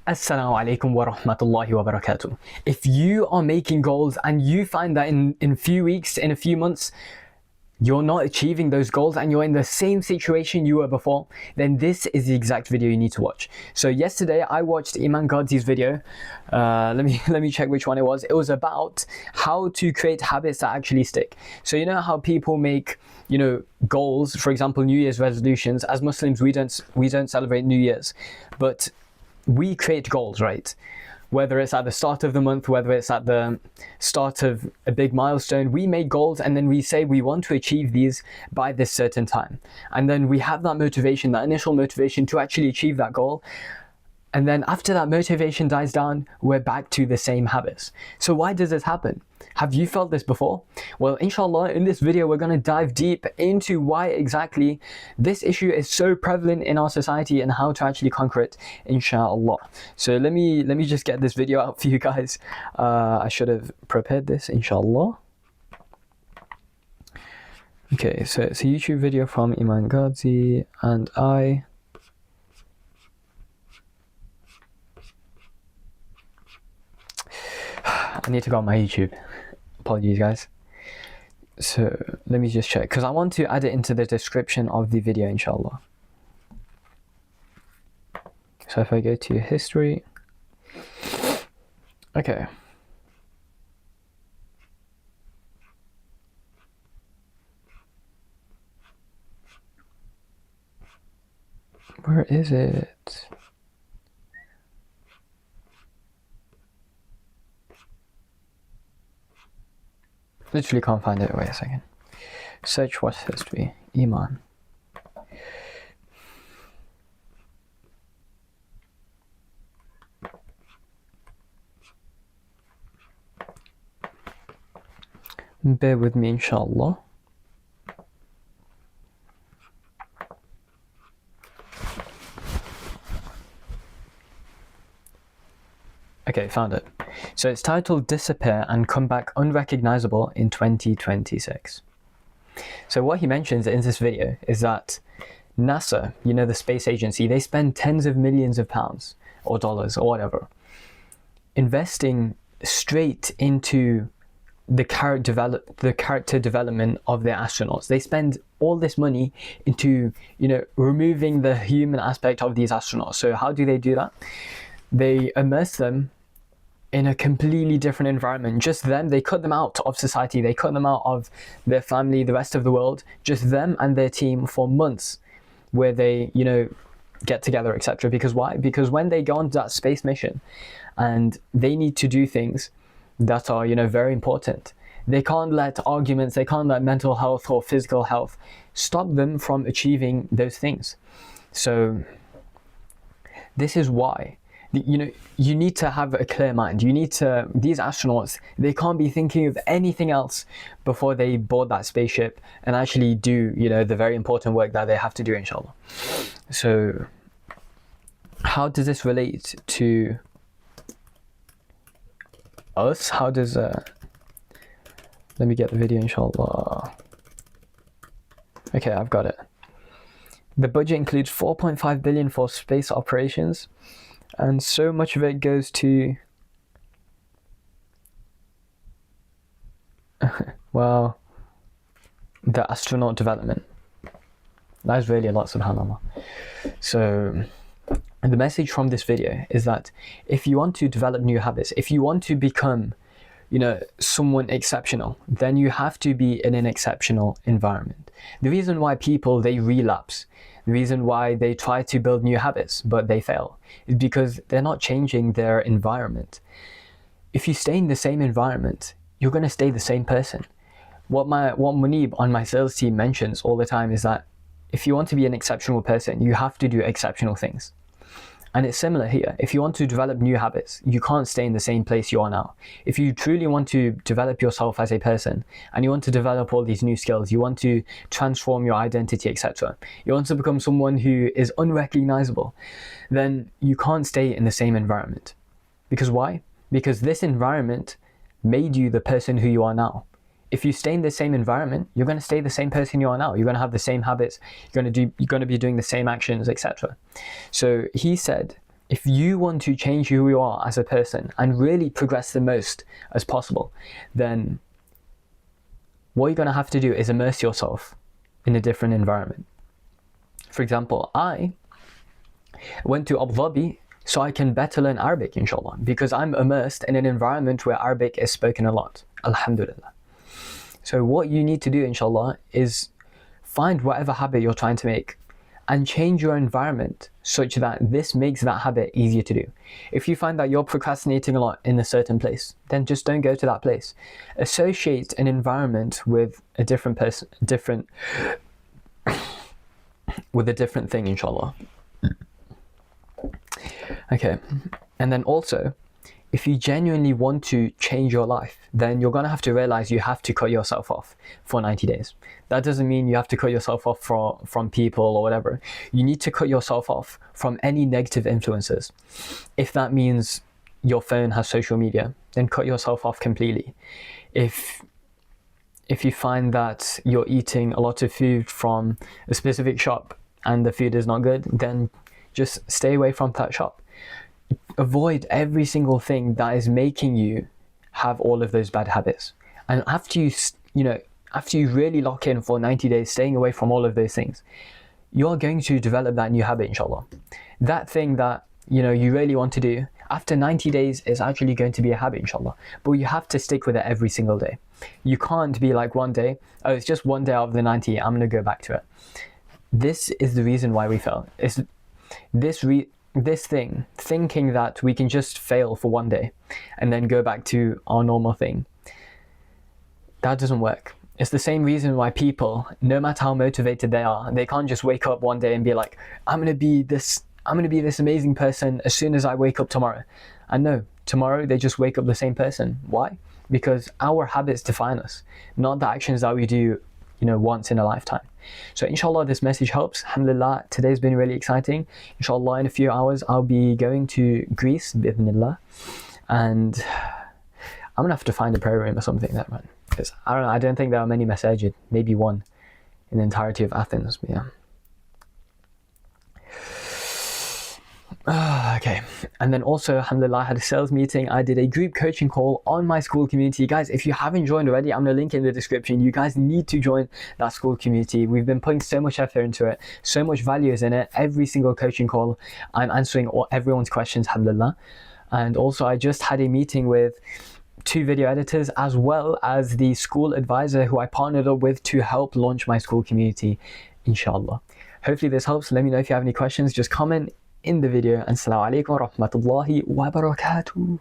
Assalamu alaikum wa rahmatullahi wa barakatuh. If you are making goals and you find that in a few weeks, in a few months, you're not achieving those goals and you're in the same situation you were before, then this is the exact video you need to watch. So yesterday I watched Iman Ghazi's video. Let me check which one it was. It was about how to create habits that actually stick. So you know how people make, goals, for example, New Year's resolutions. As Muslims, we don't celebrate New Year's, but we create goals, right? Whether it's at the start of the month, whether it's at the start of a big milestone, we make goals and then we say we want to achieve these by this certain time. And then we have that motivation, that initial motivation to actually achieve that goal. And then after that motivation dies down, we're back to the same habits. So why does this happen? Have you felt this before? Well, inshallah, in this video, we're going to dive deep into why exactly this issue is so prevalent in our society and how to actually conquer it, inshallah. So let me just get this video out for you guys. I should have prepared this, inshallah. Okay, so it's a YouTube video from Iman Ghazi and I need to go on my YouTube. Apologies, guys. So let me just check, because I want to add it into the description of the video, inshallah. So if I go to history, okay. Where is it? Literally can't find it. Wait a second. Search what history. Iman. Bear with me, inshallah. Okay, found it. So it's titled Disappear and Come Back Unrecognizable in 2026. So what he mentions in this video is that NASA, the space agency, they spend tens of millions of pounds or dollars or whatever, investing straight into the character development of their astronauts. They spend all this money into, removing the human aspect of these astronauts. So how do they do that? They immerse them in a completely different environment. Just them, they cut them out of society, they cut them out of their family, the rest of the world, just them and their team for months, where they, get together, etc. Because why? Because when they go on that space mission and they need to do things that are, very important, they can't let arguments, they can't let mental health or physical health stop them from achieving those things. So this is why you need to have a clear mind. These astronauts, they can't be thinking of anything else before they board that spaceship and actually do, the very important work that they have to do, inshallah. So how does this relate to us? How does, let me get the video, inshallah. Okay, I've got it. The budget includes 4.5 billion for space operations, and so much of it goes to well, the astronaut development. That is really a lot, subhanAllah. So the message from this video is that if you want to develop new habits, if you want to become someone exceptional, then you have to be in an exceptional environment. The reason why people, they relapse, the reason why they try to build new habits but they fail, is because they're not changing their environment. If you stay in the same environment, you're going to stay the same person. What Munib on my sales team mentions all the time is that if you want to be an exceptional person, you have to do exceptional things. And it's similar here. If you want to develop new habits, you can't stay in the same place you are now. If you truly want to develop yourself as a person and you want to develop all these new skills, you want to transform your identity, etc., you want to become someone who is unrecognizable, then you can't stay in the same environment. Because why? Because this environment made you the person who you are now. If you stay in the same environment, you're going to stay the same person you are now. You're going to have the same habits. You're going to be doing the same actions, etc. So he said if you want to change who you are as a person and really progress the most as possible, then what you're going to have to do is immerse yourself in a different environment. For example, I went to Abu Dhabi so I can better learn Arabic, inshallah, because I'm immersed in an environment where Arabic is spoken a lot, alhamdulillah. So what you need to do, inshallah, is find whatever habit you're trying to make and change your environment such that this makes that habit easier to do. If you find that you're procrastinating a lot in a certain place, then just don't go to that place. Associate an environment with a different person, with a different thing, inshallah. Okay, and then also, if you genuinely want to change your life, then you're going to have to realize you have to cut yourself off for 90 days. That doesn't mean you have to cut yourself off from people or whatever. You need to cut yourself off from any negative influences. If that means your phone has social media, then cut yourself off completely. If you find that you're eating a lot of food from a specific shop and the food is not good, then just stay away from that shop. Avoid every single thing that is making you have all of those bad habits. And after you really lock in for 90 days, staying away from all of those things, you're going to develop that new habit, inshallah. That thing that you really want to do, after 90 days is actually going to be a habit, inshallah. But you have to stick with it every single day. You can't be like one day, oh, it's just one day out of the 90, I'm going to go back to it. This is the reason why we fail. It's this thing, thinking that we can just fail for one day and then go back to our normal thing. That doesn't work. It's the same reason why people, no matter how motivated they are, they can't just wake up one day and be like, I'm gonna be this amazing person as soon as I wake up tomorrow. And no, tomorrow they just wake up the same person. Why? Because our habits define us, not the actions that we do once in a lifetime. So inshallah this message helps. Alhamdulillah, today's been really exciting. Inshallah in a few hours I'll be going to Greece, bi'idhnillah, and I'm gonna have to find a prayer room or something there, man. Because I don't think there are many masajid, maybe one in the entirety of Athens, but yeah. Okay, and then also, alhamdulillah, I had a sales meeting. I did a group coaching call on my school community. Guys, if you haven't joined already, I'm going to link in the description. You guys need to join that school community. We've been putting so much effort into it. So much value is in it. Every single coaching call, I'm answering everyone's questions, alhamdulillah. And also, I just had a meeting with 2 video editors as well as the school advisor who I partnered up with to help launch my school community, inshallah. Hopefully this helps. Let me know if you have any questions. Just comment in the video, and assalamu alaikum wa rahmatullahi wa barakatuh.